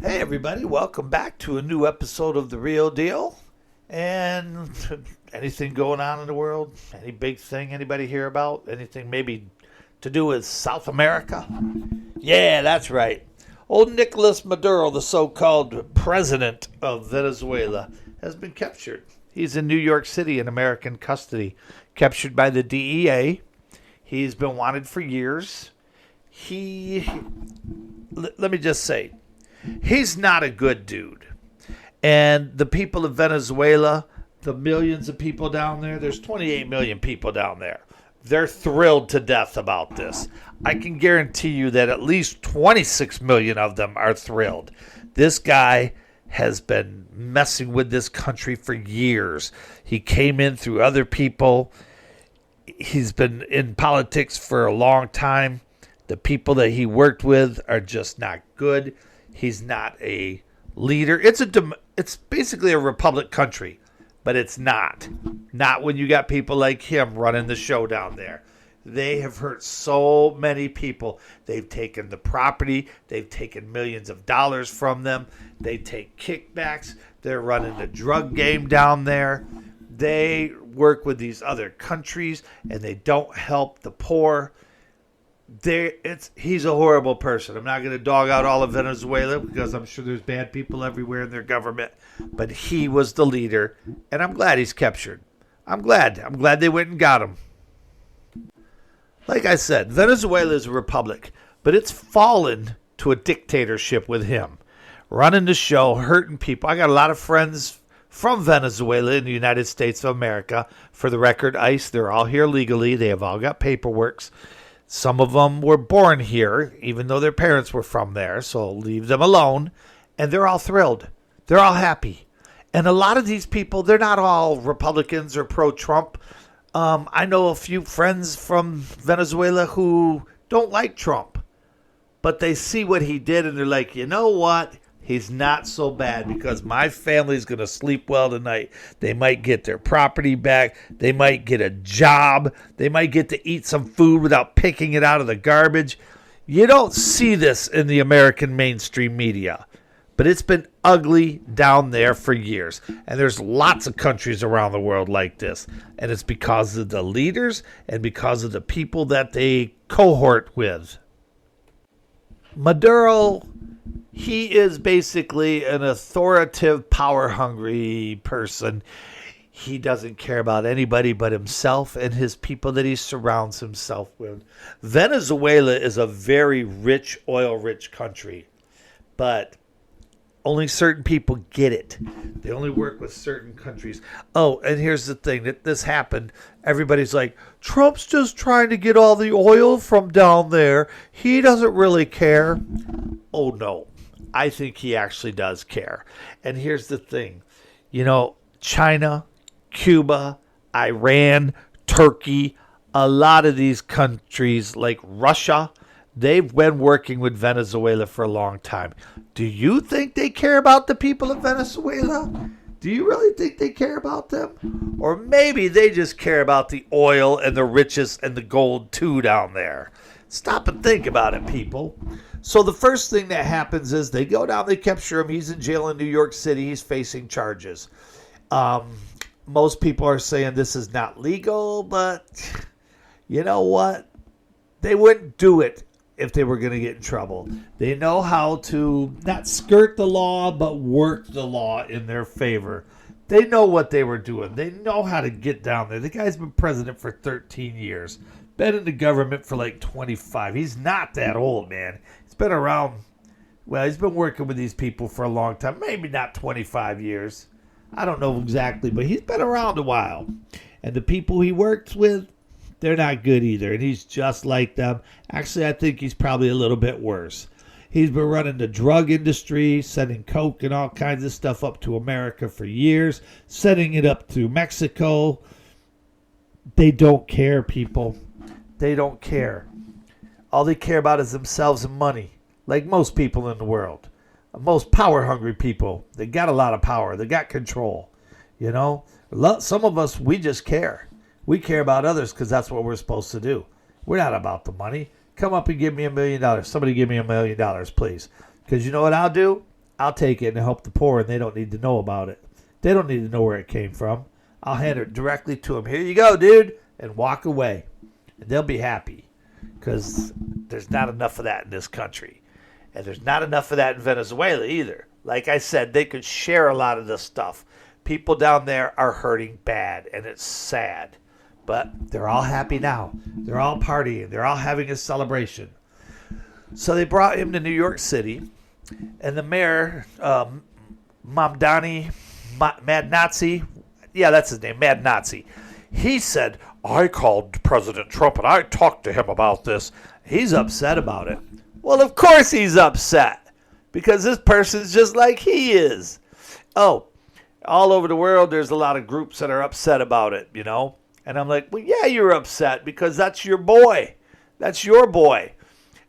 Hey everybody, welcome back to a new episode of The Real Deal. And anything going on in the world? Any big thing anybody hear about? Anything maybe to do with South America? Yeah, that's right. Old Nicolas Maduro, the so-called president of Venezuela, has been captured. He's in New York City in American custody, captured by the DEA. He's been wanted for years. Let me just say, he's not a good dude. And the people of Venezuela, the millions of people down there, there's 28 million people down there. They're thrilled to death about this. I can guarantee you that at least 26 million of them are thrilled. This guy has been messing with this country for years. He came in through other people. He's been in politics for a long time. The people that he worked with are just not good. He's not a leader. It's basically a republic country, but it's not. Not when you got people like him running the show down there. They have hurt so many people. They've taken the property. They've taken millions of dollars from them. They take kickbacks. They're running the drug game down there. They work with these other countries, and they don't help the poor. He's a horrible person. I'm not going to dog out all of Venezuela because I'm sure there's bad people everywhere in their government. But he was the leader, and I'm glad he's captured. I'm glad they went and got him. Like I said, Venezuela is a republic, but it's fallen to a dictatorship with him. Running the show, hurting people. I got a lot of friends from Venezuela in the United States of America. For the record, ICE, they're all here legally. They have all got paperwork. Some of them were born here, even though their parents were from there, so leave them alone. And they're all thrilled. They're all happy. And a lot of these people, they're not all Republicans or pro-Trump. I know a few friends from Venezuela who don't like Trump. But they see what he did, and they're like, you know what? He's not so bad because my family's going to sleep well tonight. They might get their property back. They might get a job. They might get to eat some food without picking it out of the garbage. You don't see this in the American mainstream media, but it's been ugly down there for years. And there's lots of countries around the world like this. And it's because of the leaders and because of the people that they cohort with. Maduro, he is basically an authoritative, power-hungry person. He doesn't care about anybody but himself and his people that he surrounds himself with. Venezuela is a very rich, oil-rich country, but only certain people get it. They only work with certain countries. Oh, and here's the thing. That this happened. Everybody's like, Trump's just trying to get all the oil from down there. He doesn't really care. Oh, no. I think he actually does care. And here's the thing. China, Cuba, Iran, Turkey, a lot of these countries like Russia, they've been working with Venezuela for a long time. Do you think they care about the people of Venezuela? Do you really think they care about them? Or maybe they just care about the oil and the riches and the gold too down there. Stop and think about it, people. So the first thing that happens is they go down, they capture him. He's in jail in New York City. He's facing charges. Most people are saying this is not legal, but you know what? They wouldn't do it if they were going to get in trouble. They know how to not skirt the law, but work the law in their favor. They know what they were doing. They know how to get down there. The guy's been president for 13 years. Been in the government for like 25. He's not that old, man. He's been around. Well, he's been working with these people for a long time. Maybe not 25 years. I don't know exactly, but he's been around a while. And the people he works with, they're not good either. And he's just like them. Actually, I think he's probably a little bit worse. He's been running the drug industry, sending coke and all kinds of stuff up to America for years, sending it up to Mexico. They don't care, people. They don't care. All they care about is themselves and money, like most people in the world. Most power-hungry people. They got a lot of power. They got control. Some of us, we just care. We care about others because that's what we're supposed to do. We're not about the money. Come up and give me $1 million. Somebody give me $1 million, please. Because you know what I'll do? I'll take it and help the poor, and they don't need to know about it. They don't need to know where it came from. I'll hand it directly to them. Here you go, dude, and walk away. And they'll be happy because there's not enough of that in this country. And there's not enough of that in Venezuela either. Like I said, they could share a lot of this stuff. People down there are hurting bad, and it's sad. But they're all happy now. They're all partying. They're all having a celebration. So they brought him to New York City, and the mayor, Mamdani, Mad Nazi, yeah, that's his name, Mad Nazi. He said, I called President Trump and I talked to him about this. He's upset about it. Well, of course he's upset because this person's just like he is. Oh, all over the world, there's a lot of groups that are upset about it, you know. And I'm like, well, yeah, you're upset because that's your boy. That's your boy.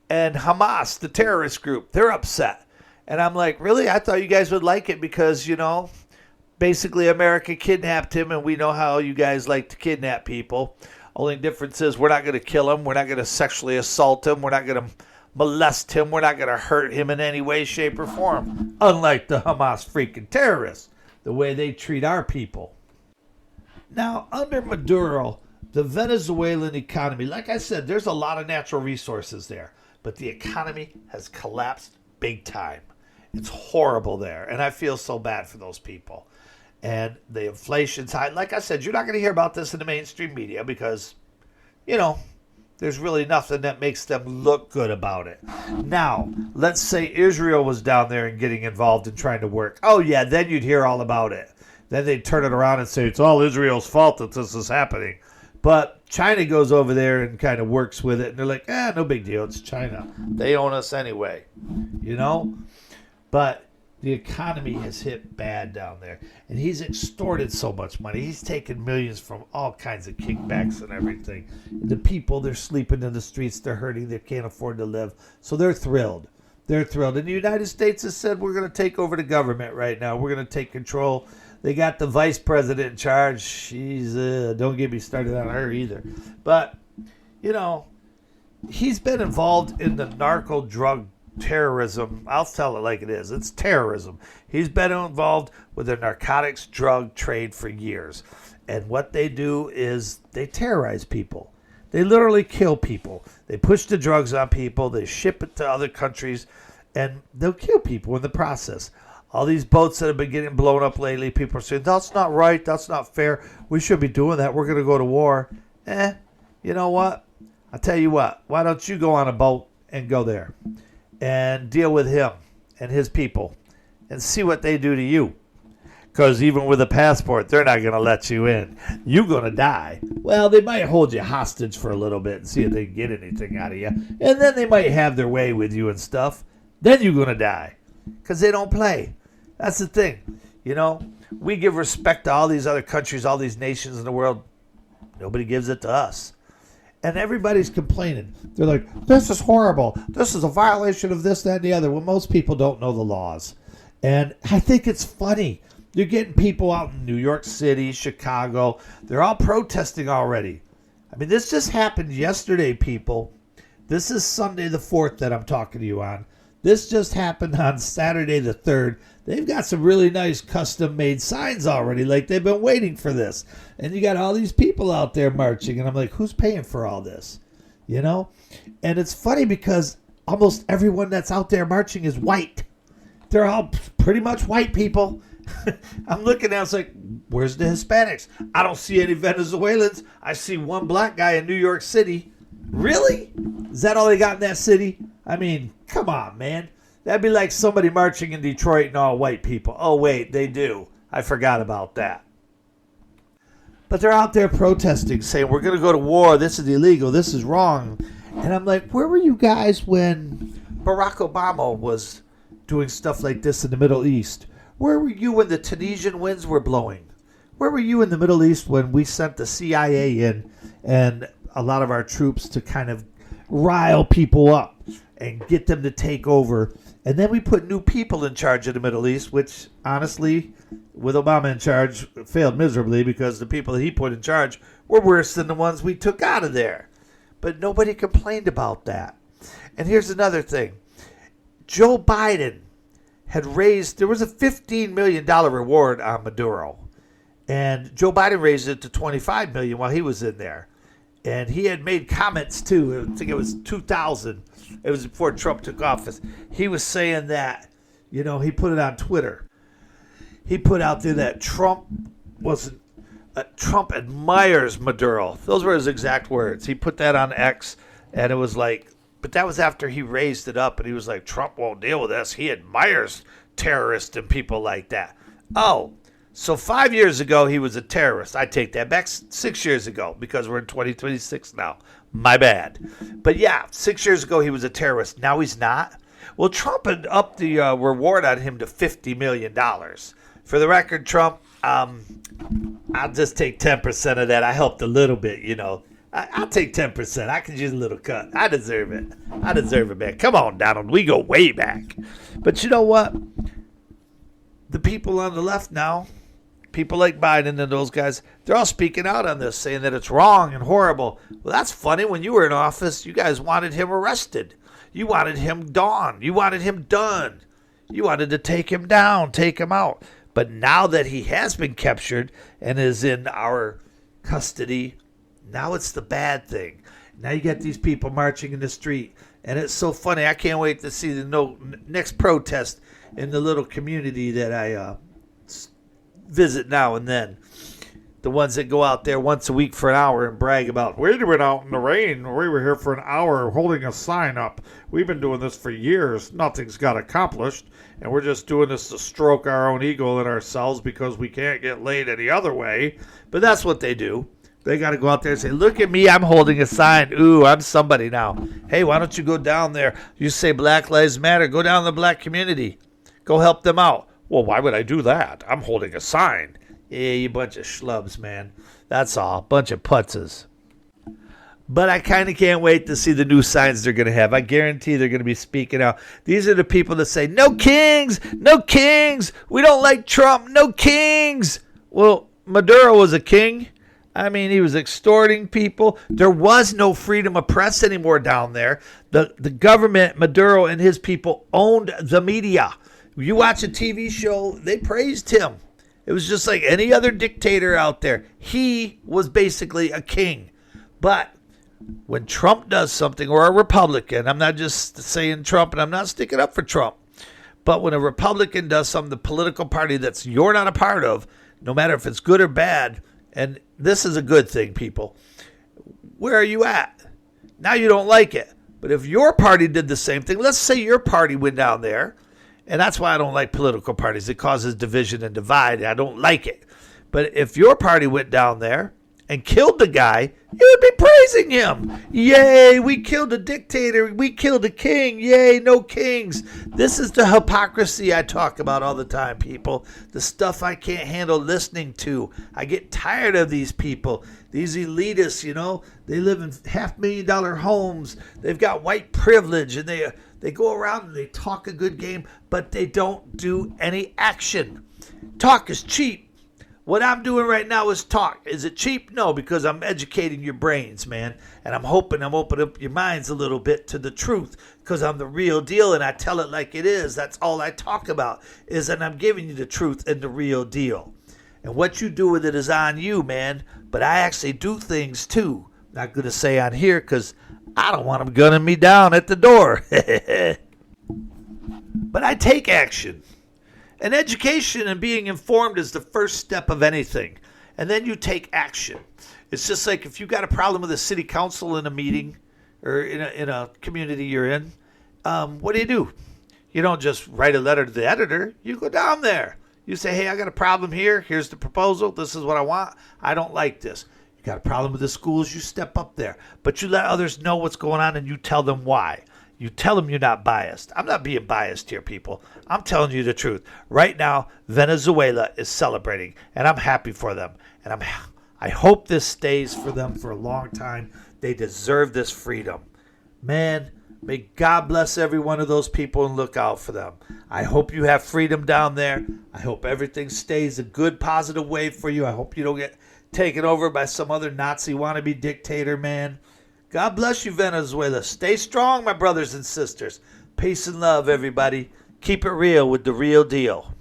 And Hamas, the terrorist group, they're upset. And I'm like, really? I thought you guys would like it because, you know, basically America kidnapped him, and we know how you guys like to kidnap people. Only difference is we're not going to kill him. We're not going to sexually assault him. We're not going to molest him. We're not going to hurt him in any way, shape, or form. Unlike the Hamas freaking terrorists, the way they treat our people. Now, under Maduro, the Venezuelan economy, like I said, there's a lot of natural resources there, but the economy has collapsed big time. It's horrible there, and I feel so bad for those people. And the inflation's high. Like I said, you're not going to hear about this in the mainstream media because, you know, there's really nothing that makes them look good about it. Now, let's say Israel was down there and getting involved in trying to work. Oh, yeah, then you'd hear all about it. Then they'd turn it around and say, it's all Israel's fault that this is happening. But China goes over there and kind of works with it. And they're like, no big deal. It's China. They own us anyway, you know? But the economy has hit bad down there. And he's extorted so much money. He's taken millions from all kinds of kickbacks and everything. The people, they're sleeping in the streets. They're hurting. They can't afford to live. So they're thrilled. They're thrilled. And the United States has said, we're going to take over the government right now. We're going to take control. They got the vice president in charge. She's, don't get me started on her either. But, you know, he's been involved in the narco drug terrorism. I'll tell it like it is. It's terrorism. He's been involved with the narcotics drug trade for years. And what they do is they terrorize people. They literally kill people. They push the drugs on people. They ship it to other countries. And they'll kill people in the process. All these boats that have been getting blown up lately, people are saying, that's not right. That's not fair. We should be doing that. We're going to go to war. You know what? I'll tell you what. Why don't you go on a boat and go there and deal with him and his people and see what they do to you? Because even with a passport, they're not going to let you in. You're going to die. Well, they might hold you hostage for a little bit and see if they can get anything out of you. And then they might have their way with you and stuff. Then you're going to die because they don't play. That's the thing. You know, we give respect to all these other countries, all these nations in the world. Nobody gives it to us. And everybody's complaining. They're like, this is horrible. This is a violation of this, that, and the other. Well, most people don't know the laws. And I think it's funny. You're getting people out in New York City, Chicago. They're all protesting already. I mean, this just happened yesterday, people. This is Sunday the 4th that I'm talking to you on. This just happened on Saturday the 3rd. They've got some really nice custom-made signs already, like they've been waiting for this. And you got all these people out there marching, and I'm like, who's paying for all this? You know? And it's funny because almost everyone that's out there marching is white. They're all pretty much white people. I'm looking at it, it's like, where's the Hispanics? I don't see any Venezuelans. I see one black guy in New York City. Really? Is that all they got in that city? I mean, come on, man. That'd be like somebody marching in Detroit and all white people. Oh, wait, they do. I forgot about that. But they're out there protesting, saying, we're going to go to war. This is illegal. This is wrong. And I'm like, where were you guys when Barack Obama was doing stuff like this in the Middle East? Where were you when the Tunisian winds were blowing? Where were you in the Middle East when we sent the CIA in and a lot of our troops to kind of rile people up and get them to take over? And then we put new people in charge of the Middle East, which honestly, with Obama in charge, failed miserably because the people that he put in charge were worse than the ones we took out of there. But nobody complained about that. And here's another thing. Joe Biden had raised, there was a $15 million reward on Maduro. And Joe Biden raised it to $25 million while he was in there. And he had made comments too. I think it was 2000. It was before Trump took office. He was saying that, he put it on Twitter. He put out there that Trump admires Maduro. Those were his exact words. He put that on X, and it was like, but that was after he raised it up, and he was like, Trump won't deal with this. He admires terrorists and people like that. Oh, so 5 years ago, he was a terrorist. I take that back 6 years ago because we're in 2026 now. My bad. But yeah, 6 years ago, he was a terrorist. Now he's not. Well, Trump had upped the reward on him to $50 million. For the record, Trump, I'll just take 10% of that. I helped a little bit, I'll take 10%. I could use a little cut. I deserve it. Man. Come on, Donald. We go way back. But you know what? The people on the left now, people like Biden and those guys, they're all speaking out on this, saying that it's wrong and horrible. Well, that's funny. When you were in office, you guys wanted him arrested. You wanted him gone. You wanted him done. You wanted to take him down, take him out. But now that he has been captured and is in our custody, now it's the bad thing. Now you got these people marching in the street. And it's so funny. I can't wait to see the next protest in the little community that I visit now and then. The ones that go out there once a week for an hour and brag about, we went out in the rain. We were here for an hour holding a sign up. We've been doing this for years. Nothing's got accomplished. And we're just doing this to stroke our own ego in ourselves because we can't get laid any other way. But that's what they do. They got to go out there and say, look at me, I'm holding a sign. Ooh, I'm somebody now. Hey, why don't you go down there? You say Black Lives Matter. Go down to the black community. Go help them out. Well, why would I do that? I'm holding a sign. Yeah, you bunch of schlubs, man. That's all. Bunch of putzes. But I kind of can't wait to see the new signs they're going to have. I guarantee they're going to be speaking out. These are the people that say, no kings, no kings. We don't like Trump, no kings. Well, Maduro was a king. I mean, he was extorting people. There was no freedom of press anymore down there. The government, Maduro and his people owned the media. You watch a TV show, they praised him. It was just like any other dictator out there. He was basically a king. But when Trump does something, or a Republican, I'm not just saying Trump and I'm not sticking up for Trump, but when a Republican does something, the political party that you're not a part of, no matter if it's good or bad, and this is a good thing, people, where are you at? Now you don't like it. But if your party did the same thing, let's say your party went down there, and that's why I don't like political parties. It causes division and divide. I don't like it. But if your party went down there and killed the guy, you would be praising him. Yay, we killed a dictator. We killed a king. Yay, no kings. This is the hypocrisy I talk about all the time, people. The stuff I can't handle listening to. I get tired of these people. These elitists, they live in $500,000 homes. They've got white privilege, and they go around and they talk a good game, but they don't do any action. Talk is cheap. What I'm doing right now is talk. Is it cheap? No, because I'm educating your brains, man. And I'm hoping I'm opening up your minds a little bit to the truth, because I'm the real deal and I tell it like it is. That's all I talk about, is that I'm giving you the truth and the real deal. And what you do with it is on you, man. But I actually do things too. Not going to say on here because I don't want them gunning me down at the door. But I take action. And education and being informed is the first step of anything. And then you take action. It's just like if you got a problem with a city council in a meeting or in a community you're in, what do? You don't just write a letter to the editor. You go down there. You say, hey, I got a problem here. Here's the proposal. This is what I want. I don't like this. You got a problem with the schools, you step up there. But you let others know what's going on and you tell them why. You tell them you're not biased. I'm not being biased here, people. I'm telling you the truth. Right now, Venezuela is celebrating, and I'm happy for them. And I hope this stays for them for a long time. They deserve this freedom. Man, may God bless every one of those people and look out for them. I hope you have freedom down there. I hope everything stays a good, positive way for you. I hope you don't get taken over by some other Nazi wannabe dictator, man. God bless you, Venezuela. Stay strong, my brothers and sisters. Peace and love, everybody. Keep it real with the real deal.